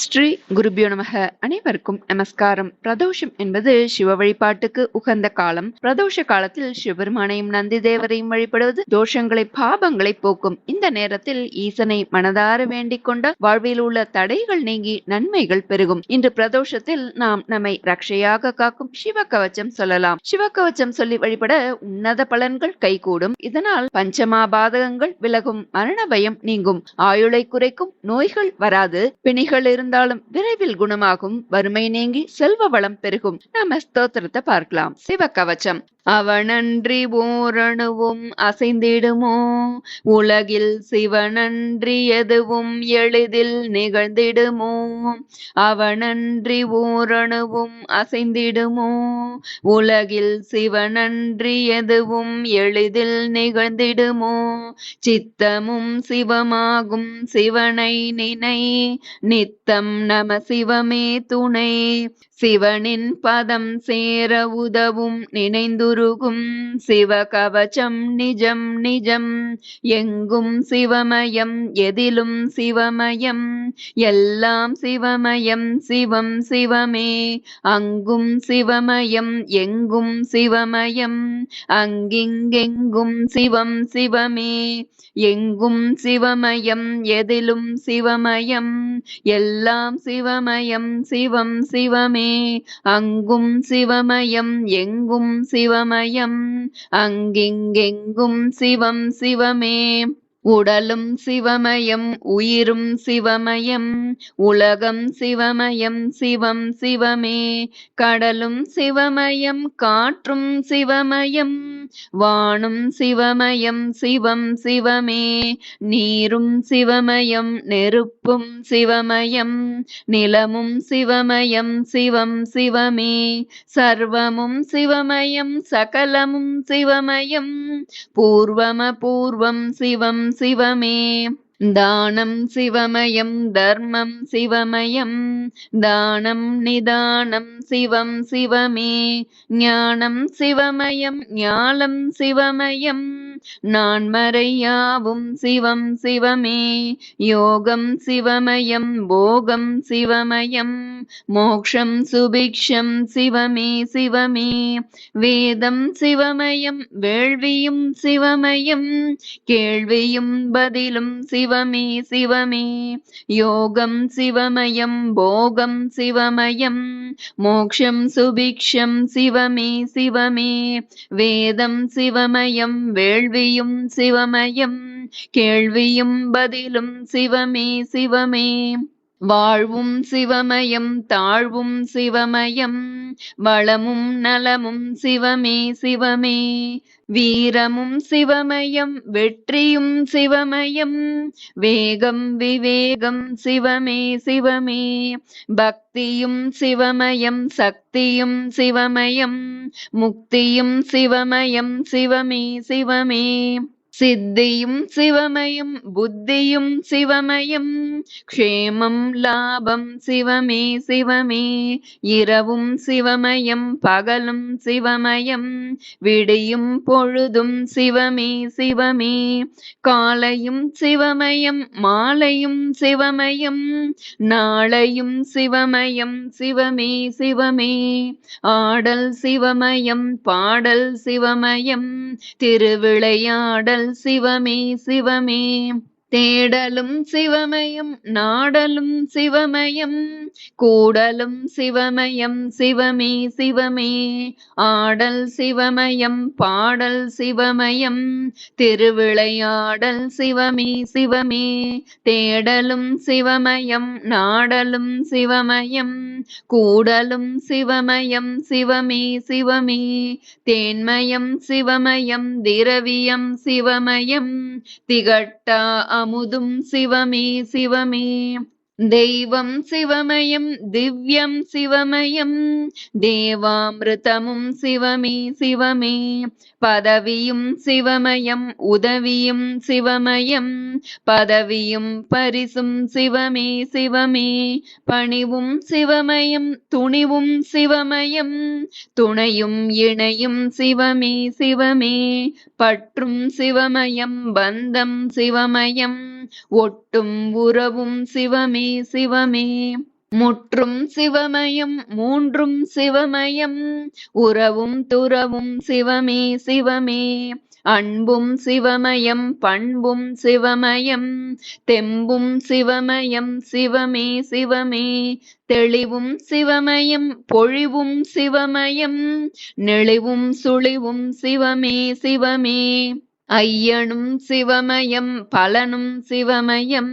ஸ்ரீ குருபியோ நமக. அனைவருக்கும் நமஸ்காரம். பிரதோஷம் என்பது சிவ வழிபாட்டுக்கு உகந்த காலம். பிரதோஷ காலத்தில் சிவபெருமானையும் நந்தி தேவரையும் வழிபடுவது தோஷங்களை பாபங்களை போக்கும். இந்த நேரத்தில் ஈசனை மனதார வேண்டிக் கொண்ட வாழ்வில் உள்ள தடைகள் நீங்கி நன்மைகள் பெருகும். இன்று பிரதோஷத்தில் நாம் நம்மை ரட்சையாக காக்கும் சிவ கவச்சம் சொல்லலாம். சிவ கவச்சம் சொல்லி வழிபட உன்னத பலன்கள் கைகூடும். இதனால் பஞ்சமாபாதகங்கள் விலகும், மரண பயம் நீங்கும், ஆயுளை குறைக்கும், நோய்கள் வராது, பிணிகள் இருந்தாலும் விரைவில் குணமாகும், வறுமை நீங்கி செல்வ வளம் பெருகும். நாம ஸ்தோத்திரத்தை பார்க்கலாம். சிவ கவச்சம். அவனன்றி ஓரணுவும் அசைந்திடுமோ, உலகில் சிவனன்றி எதுவும் எளிதில் நிகழ்ந்திடுமோ. அவனன்றி ஓரணுவும் அசைந்திடுமோ, உலகில் சிவனன்றி எதுவும் எளிதில் நிகழ்ந்திடுமோ. சித்தமும் சிவமாகும் சிவனை நினை, நித்தம் நம சிவமே துணை. சிவனின் பதம் சேர உதவும் நினைந்துருகும் சிவ கவச்சம் நிஜம் நிஜம். எங்கும் சிவமயம் எதிலும் சிவமயம், எல்லாம் சிவமயம் சிவம் சிவமே. அங்கும் சிவமயம் எங்கும் சிவமயம், அங்கிங்கெங்கும் சிவம் சிவமே. எங்கும் சிவமயம் எதிலும் சிவமயம், எல்லாம் சிவமயம் சிவம் சிவமே. அங்கும் சிவமயம் எங்கும் சிவமயம், அங்கிங்கெங்கும் சிவம் சிவமே. உடலும் சிவமயம் உயிரும் சிவமயம், உலகம் சிவமயம் சிவம் சிவமே. கடலும் சிவமயம் காற்றும் சிவமயம், வானும் சிவமயம் சிவம் சிவமே. நீரும் சிவமயம் நெருப்பும் சிவமயம், நிலமும் சிவமயம் சிவம் சிவமே. சர்வமும் சிவமயம் சகலமும் சிவமயம், பூர்வம பூர்வம் சிவம் சிவமே. தானம் சிவமயம் தர்மம் சிவமயம், தானம் நிதானம் சிவம் சிவமே. ஞானம் சிவமயம் ஞாலம் சிவமயம், நான்மறையாவும் சிவம் சிவமே. யோகம் சிவமயம் போகம் சிவமயம், மோக்ஷம் சுபிக்ஷம் சிவமே சிவமே. வேதம் சிவமயம் வேள்வியும் சிவமயம், கேள்வியும் பதிலும் சிவமே சிவமே. யோகம் சிவமயம் போகம் சிவமயம், மோக்ஷம் சுபிக்ஷம் சிவமே சிவமே. வேதம் சிவமயம் வேள்வியும் சிவமயம், கேள்வியும் பதிலும் சிவமே சிவமே. வாழ்வும் சிவமயம் தாழ்வும் சிவமயம், வளமும் நலமும் சிவமே சிவமே. வீரமும் சிவமயம் வெற்றியும் சிவமயம், வேகம் விவேகம் சிவமே சிவமே. பக்தியும் சிவமயம் சக்தியும் சிவமயம், முக்தியும் சிவமயம் சிவமே சிவமே. சித்தியும் சிவமயம் புத்தியும் சிவமயம், க்ஷேமம் லாபம் சிவமே சிவமே. இரவும் சிவமயம் பகலும் சிவமயம், விடியும் பொழுதும் சிவமே சிவமே. காலையும் சிவமயம் மாலையும் சிவமயம், நாளையும் சிவமயம் சிவமே சிவமே. ஆடல் சிவமயம் பாடல் சிவமயம், திருவிளையாடல் சிவமே சிவமே. தேடலும் சிவமயம் நாடலும் சிவமயம், கூடலும் சிவமயம் சிவமே சிவமே. ஆடல் சிவமயம் பாடல் சிவமயம், திருவிளையாடல் சிவமே சிவமே. தேடலும் சிவமயம் நாடலும் சிவமயம், கூடலும் சிவமயம் சிவமே சிவமே. தேன்மயம் சிவமயம் திரவியம் சிவமயம், திகட்டா அமுதும் சிவமே சிவமே. தெய்வம் சிவமயம் திவ்யம் சிவமயம், தேவாமிருதமும் சிவமே சிவமே. பதவியும் சிவமயம் உதவியும் சிவமயம், பதவியும் பரிசும் சிவமே சிவமே. பணிவும் சிவமயம் துணிவும் சிவமயம், துணையும் இணையும் சிவமே சிவமே. பற்றும் சிவமயம் பந்தம் சிவமயம், ஒட்டும் உறவும் சிவமே சிவமே. முற்றும் சிவமயம் மூன்றும் சிவமயம், உறவும் துறவும் சிவமே சிவமே. அன்பும் சிவமயம் பண்பும் சிவமயம், தெம்பும் சிவமயம் சிவமே சிவமே. தெளிவும் சிவமயம் பொழிவும் சிவமயம், நெளிவும் சுழிவும் சிவமே சிவமே. ஐயனும் சிவமயம் பலனும் சிவமயம்,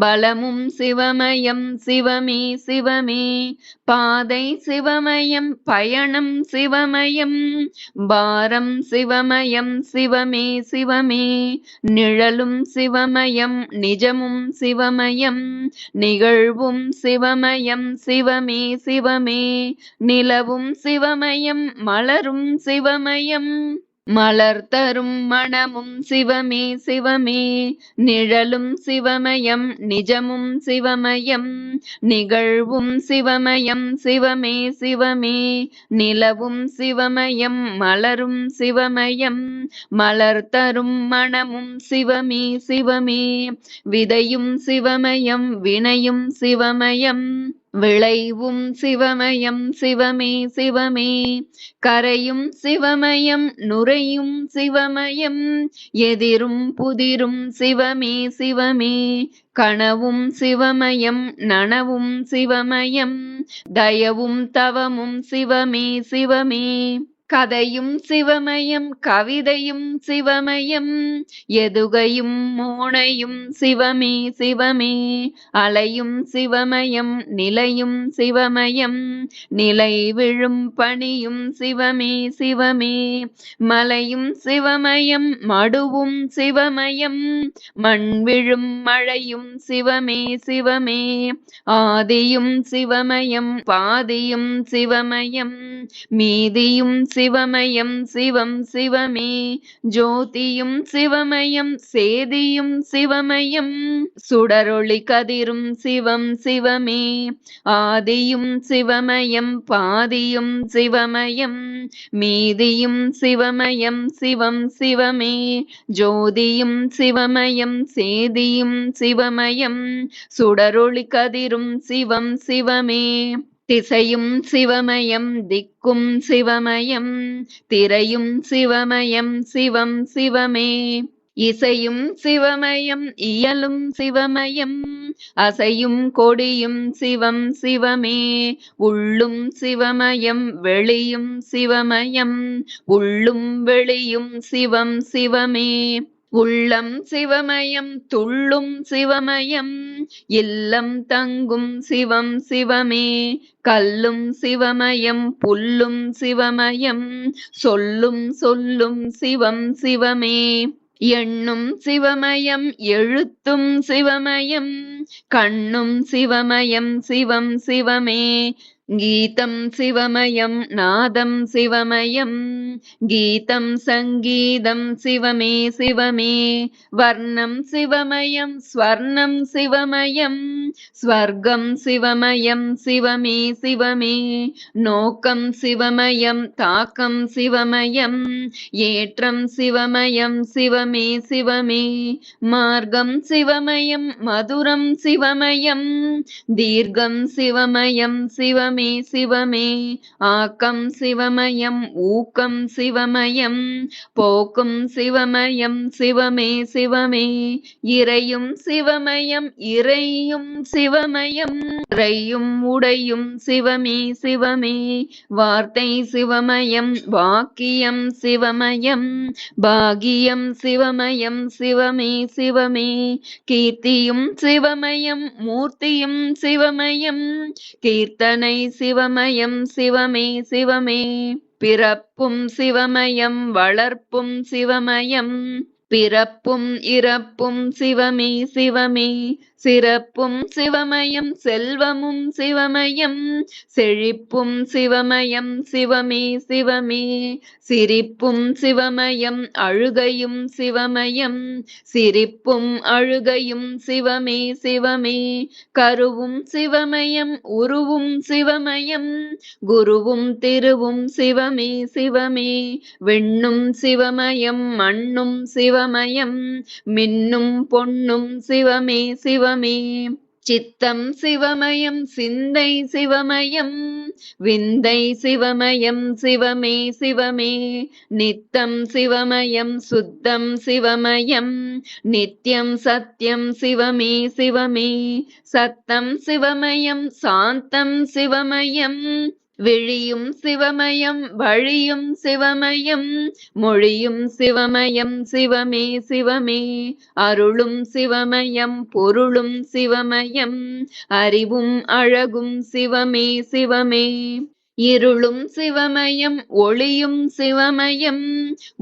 பலமும் சிவமயம் சிவமே சிவமே. பாதை சிவமயம் பயணம் சிவமயம், பாரம் சிவமயம் சிவமே சிவமே. நிழலும் சிவமயம் நிஜமும் சிவமயம், நிகழ்வும் சிவமயம் சிவமே சிவமே. நிலவும் சிவமயம் மலரும் சிவமயம், மலர் தரும் மணமும் சிவமே சிவமே. நிழலும் சிவமயம் நிஜமும் சிவமயம், நிகழ்வும் சிவமயம் சிவமே சிவமே. நிலவும் சிவமயம் மலரும் சிவமயம், மலர் தரும் மணமும் சிவமே சிவமே. விதையும் சிவமயம் வினையும் சிவமயம், விளைவும் சிவமயம் சிவமே சிவமே. கரையும் சிவமயம் நுரையும் சிவமயம், எதிரும் புதிரும் சிவமே சிவமே. கனவும் சிவமயம் நனவும் சிவமயம், தயவும் தவமும் சிவமே சிவமே. கதையும் சிவமயம் கவிதையும் சிவமயம், எதுகையும் மோனையும் சிவமே சிவமே. அலையும் சிவமயம் நிலையும் சிவமயம், நிலை விழும் பணியும் சிவமே சிவமே. மலையும் சிவமயம் மடுவும் சிவமயம், மண் விழும் மழையும் சிவமே சிவமே. ஆதியும் சிவமயம் பாதியும் சிவமயம், மீதியும் சிவமயம் சிவம் சிவமே. ஜோதியும் சிவமயம் சேதியும் சிவமயம், சுடரொளி கதிரும் சிவம் சிவமே. ஆதியும் சிவமயம் பாதியும் சிவமயம், மீதியும் சிவமயம் சிவம் சிவமே. ஜோதியும் சிவமயம் சேதியும் சிவமயம், சுடரொளி கதிரும் சிவம் சிவமே. திசையும் சிவமயம் திக்கும் சிவமயம், திரையும் சிவமயம் சிவம் சிவமே. இசையும் சிவமயம் இயலும் சிவமயம், அசையும் கொடியும் சிவம் சிவமே. உள்ளும் சிவமயம் வெளியும் சிவமயம், உள்ளும் வெளியும் சிவம் சிவமே. உள்ளம் சிவமயம் துள்ளும் சிவமயம், இல்லம் தங்கும் சிவம் சிவமே. கல்லும் சிவமயம் புல்லும் சிவமயம், சொல்லும் சொல்லும் சிவம் சிவமே. எண்ணும் சிவமயம் எழுத்தும் சிவமயம், கண்ணும் சிவமயம் சிவம் சிவமே. கீதம் சிவமயம் நாதம் சிவமயம், கீதம் சங்கீதம் சிவமே சிவமே. வர்ணம் சிவமயம் ஸ்வர்ணம் சிவமயம், ஸ்வர்க்கம் சிவமயம் சிவமே சிவமே. நோக்கம் சிவமயம் தாக்கம் சிவமயம், ஏற்றம் சிவமயம் சிவமே சிவமே. மார்க்கம் சிவமயம் மதுரம் சிவமயம், தீர்க்கம் சிவமயம் சிவமே சிவமே. ஆக்கம் சிவமயம் ஊக்கம் சிவமயம், போக்கும் சிவமயம் சிவமே சிவமே. இறையும் சிவமயம் இறையும் சிவமயம், இறையும் உடையும் சிவமே சிவமே. வார்த்தை சிவமயம் வாக்கியம் சிவமயம், பாகியம் சிவமயம் சிவமே சிவமே. கீர்த்தியும் சிவமயம் மூர்த்தியும் சிவமயம், கீர்த்தனை சிவமயம் சிவமே சிவமே. பிறப்பும் சிவமயம் வளர்ப்பும் சிவமயம், பிறப்பும் இறப்பும் சிவமே சிவமே. சிறப்பும் சிவமயம் செல்வமும் சிவமயம் செழிப்பும் சிவமயம் சிவமே சிவமே சிரிப்பும் சிவமயம் அழுகையும் சிவமயம் சிரிப்பும் அழுகையும் சிவமே சிவமே கருவும் சிவமயம் உருவும் சிவமயம் குருவும் திருவும் சிவமே சிவமே வெண்ணும் சிவமயம் மண்ணும் சிவமயம் மின்னும் பொன்னும் சிவமே சிவமே சித்தம் சிவமயம் சிந்தை சிவமயம் விந்தை சிவமயம் சிவமே சிவமே நித்தம் சிவமயம் சுத்தம் சிவமயம் நித்யம் சத்யம் சிவமே சிவமே சத்தம் சிவமயம் சாந்தம் சிவமயம் விழியும் சிவமயம் வழியும் சிவமயம் மொழியும் சிவமயம் சிவமே சிவமே அருளும் சிவமயம் பொருளும் சிவமயம் அறிவும் அழகும் சிவமே சிவமே இருளும் சிவமயம் ஒளியும் சிவமயம்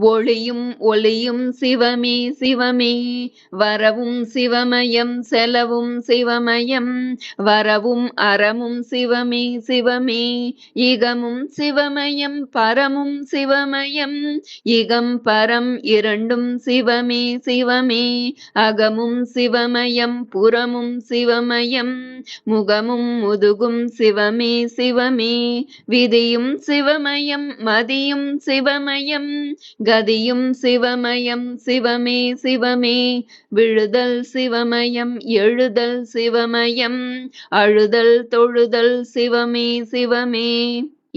ஒளியும் ஒளியும் சிவமே சிவமே வரவும் சிவமயம் செலவும் சிவமயம் வரவும் அறமும் சிவமே சிவமே இகமும் சிவமயம் பரமும் சிவமயம் இகம் பரம் இரண்டும் சிவமே சிவமே அகமும் சிவமயம் புறமும் சிவமயம் முகமும் முதுகும் சிவமே சிவமே விதியும் சிவமயம் மதியும் சிவமயம் கதியும் சிவமயம் சிவமே சிவமே விழுதல் சிவமயம் எழுதல் சிவமயம் அழுதல் தொழுதல் சிவமே சிவமே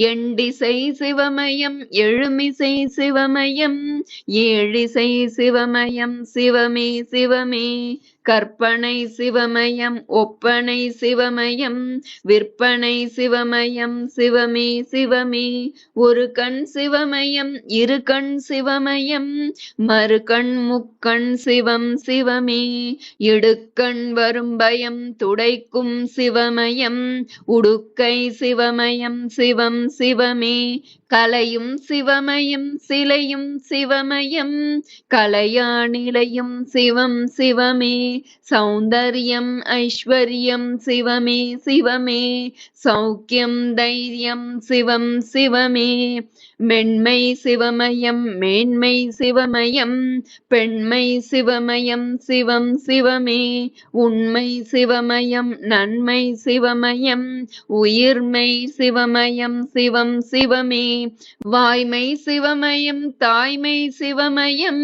எண்டிசை சிவமயம் எழுமிசை சிவமயம் ஏழிசை சிவமயம் சிவமே சிவமே கற்பனை சிவமயம் ஒப்பனை சிவமயம் விற்பனை சிவமயம் சிவமே சிவமே ஒரு கண் சிவமயம் இரு கண் சிவமயம் மறுகண் முக்கண் சிவம் சிவமே இடுக்கண் வரும் பயம் துடைக்கும் சிவமயம் உடுக்கை சிவமயம் சிவம் சிவமே கலையும் சிவமயம் சிலையும் சிவமயம் கலையா நிலையும் சிவம் சிவமே சௌந்தர்யம் ஐஸ்வர்யம் சிவமே சிவமே சௌக்கியம் தைரியம் சிவம் சிவமே மென்மை சிவமயம் மேன்மை சிவமயம் பெண்மை சிவமயம் சிவம் சிவமே உண்மை சிவமயம் நன்மை சிவமயம் உயிர்மை சிவமயம் சிவம் சிவமே வாய்மை சிவமயம் தாய்மை சிவமயம்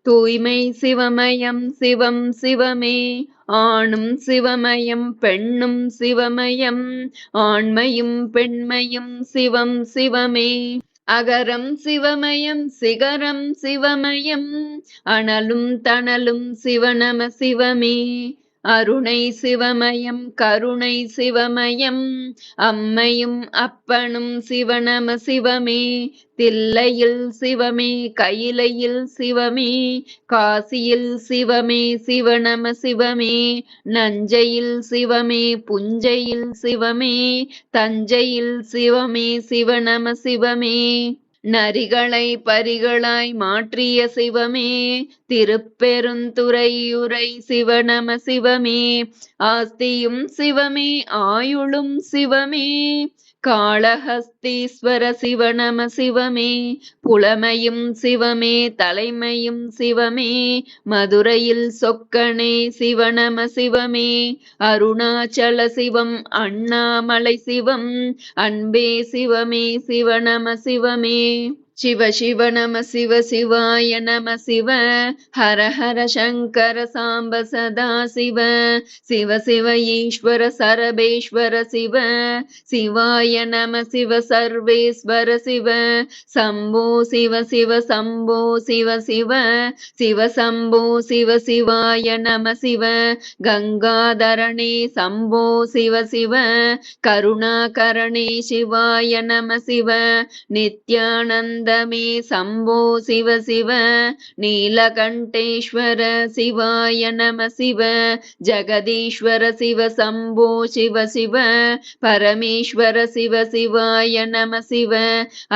தூய்மை சிவமயம் சிவம் சிவமே ஆணும் சிவமயம் பெண்ணும் சிவமயம் ஆண்மையும் பெண்மையும் சிவம் சிவமே அகரம் சிவமயம் சிகரம் சிவமயம் அனலும் தணலும் சிவநம சிவமே அருணை சிவமயம் கருணை சிவமயம் அம்மையும் அப்பனும் சிவநம சிவமே தில்லையில் சிவமே கையிலையில் சிவமே காசியில் சிவமே சிவநம சிவமே நஞ்சையில் சிவமே புஞ்சையில் சிவமே தஞ்சையில் சிவமே சிவநம சிவமே நரிகளை பரிகளாய் மாற்றிய சிவமே திருப்பெருந்துறையுரை சிவநம சிவமே ஆஸ்தியும் சிவமே ஆயுளும் சிவமே காளஹஸ்தீஸ்வர சிவநம சிவமே புலமையும் சிவமே தலைமையும் சிவமே மதுரையில் சொக்கனே சிவநம சிவமே அருணாச்சல சிவம் அண்ணாமலை சிவம் அன்பே சிவமே சிவநம சிவமே சிவ சிவ நம சிவ சிவாய நம சிவ ஹர ஹர சங்கர சாம்ப சதா சிவ சிவ சிவ ஈஸ்வர சரபேஸ்வர சிவ சிவாய நம சிவ சர்வேஸ்வர சிவ சம்போ சிவ சிவ சம்போ சிவ சிவ சிவ சம்போ சிவ சிவாய நம சிவ கங்காதரணே சம்போ சிவ சிவ கருணாகரணே சிவாய நம சிவ நித்யானந்த ஆனந்தமே சம்போ சிவ சிவ நீலகண்டேஸ்வர சிவாய நம சிவ ஜெகதீஸ்வர சிவ சம்போ சிவ சிவ பரமேஸ்வர சிவ சிவாய நம சிவ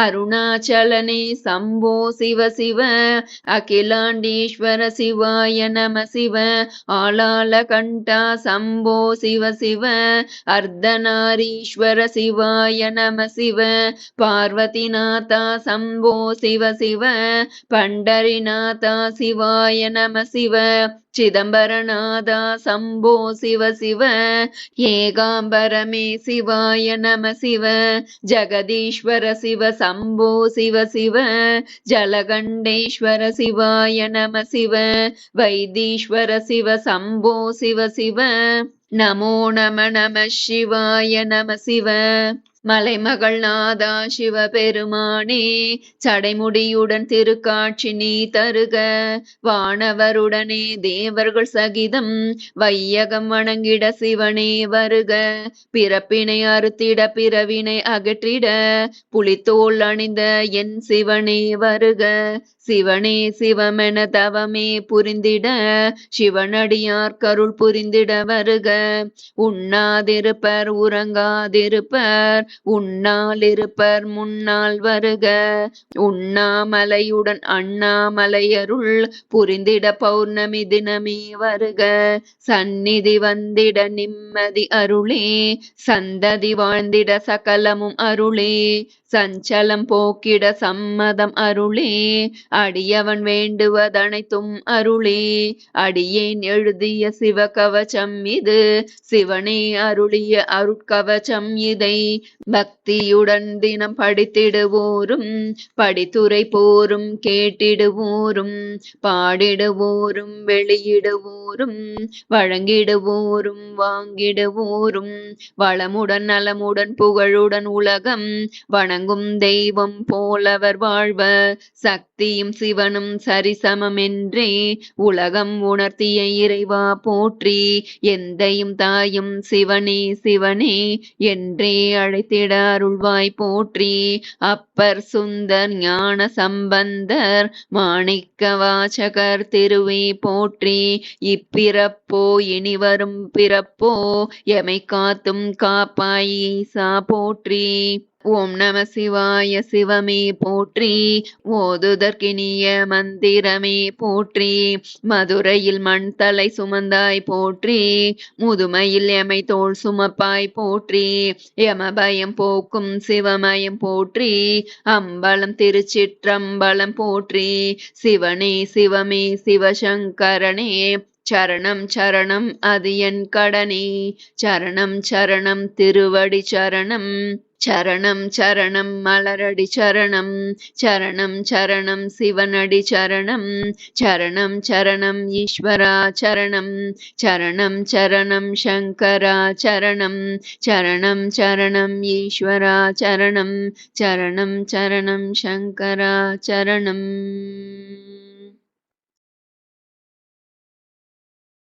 அருணாச்சலனே சம்போ சிவ சிவ அகிலாண்டேஸ்வர சிவாய நம சிவ ஆளாளகண்டா சம்போ சிவ சிவ அர்த்தநாரீஸ்வர சிவாய நம சிவ பார்வதிநாதா சம்போ சிவ சிவ பண்டரிநாதா சிவாய நம சிவ சிதம்பரநாதா சம்போ சிவ சிவ ஏகாம்பரமே சிவாய நம சிவ ஜெகதீஸ்வர சிவ சம்போ சிவ சிவ ஜலகண்டேஸ்வர சிவாய நம சிவ வைத்தீஸ்வர சிவ சம்போ சிவ சிவ நமோ நம நம சிவாய நம சிவ மலைமகள் நாதா சிவபெருமானே சடைமுடியுடன் திருக்காட்சி நீ தருக வானவருடனே தேவர்கள் சகிதம் வையகம் வணங்கிட சிவனே வருக பிறப்பினை அறுத்திட பிறவினை அகற்றிட புலித்தோல் அணிந்த என் சிவனே வருக சிவனே சிவமென தவமே புரிந்திட சிவனடியார் கருள் புரிந்திட வருக உண்ணாதிருப்பர் உறங்காதிருப்பர் உண்ணாலிருப்பர் முன்னால் வருக உண்ணாமலையுடன் அண்ணாமலையருள் புரிந்திட பௌர்ணமி தினமே வருக சந்நிதி வந்திட நிம்மதி அருளே சந்ததி வாழ்ந்திட சகலமும் அருளே சஞ்சலம் போக்கிட சம்மதம் அருளே அடியவன் வேண்டுவதனைத்தும் அருளே அடியேன் எழுதிய சிவகவசம் இது சிவனே அருளிய அருட்கவசம் இதை பக்தியுடன் தினம் படித்திடுவோரும் படித்துரை போரும் கேட்டிடுவோரும் பாடிடுவோரும் வெளியிடுவோரும் வழங்கிடுவோரும் வாங்கிடுவோரும் வளமுடன் நலமுடன் புகழுடன் உலகம் வணங்கும் தெய்வம் போலவர் வாழ்வர் சக்தியும் சிவனும் சரிசமம் என்றே உலகம் உணர்த்திய இறைவா போற்றி எந்தையும் தாயும் சிவனே சிவனே என்றே அழைத்திட அருள்வாய் போற்றி அப்பர் சுந்தர் ஞான சம்பந்தர் மாணிக்க வாசகர் திருவே போற்றி இப்பிறப்போ இனி வரும் பிறப்போ எமை காத்தும் காப்பாய் ஈசா போற்றி ஓம் நம சிவாய சிவமே போற்றி ஓதுதற்கினிய மந்திரமே போற்றி மதுரையில் மண் தலை சுமந்தாய் போற்றி முதுமையில் எமை தோள் சுமப்பாய் போற்றி யமபயம் போக்கும் சிவமயம் போற்றி அம்பலம் திருச்சிற்றம்பலம் போற்றி சிவனே சிவமே சிவசங்கரனே சரணம் சரணம் அது என் கடனே சரணம் சரணம் திருவடி சரணம் சரணம் சரணம் மலரடி சரணம் சரணம் சரணம் சிவனடி சரணம் சரணம் சரணம் ஈஸ்வரா சரணம் சரணம் சரணம் சங்கரா சரணம் சரணம் சரணம் ஈஸ்வரா சரணம் சரணம் சரணம் சங்கரா சரணம்.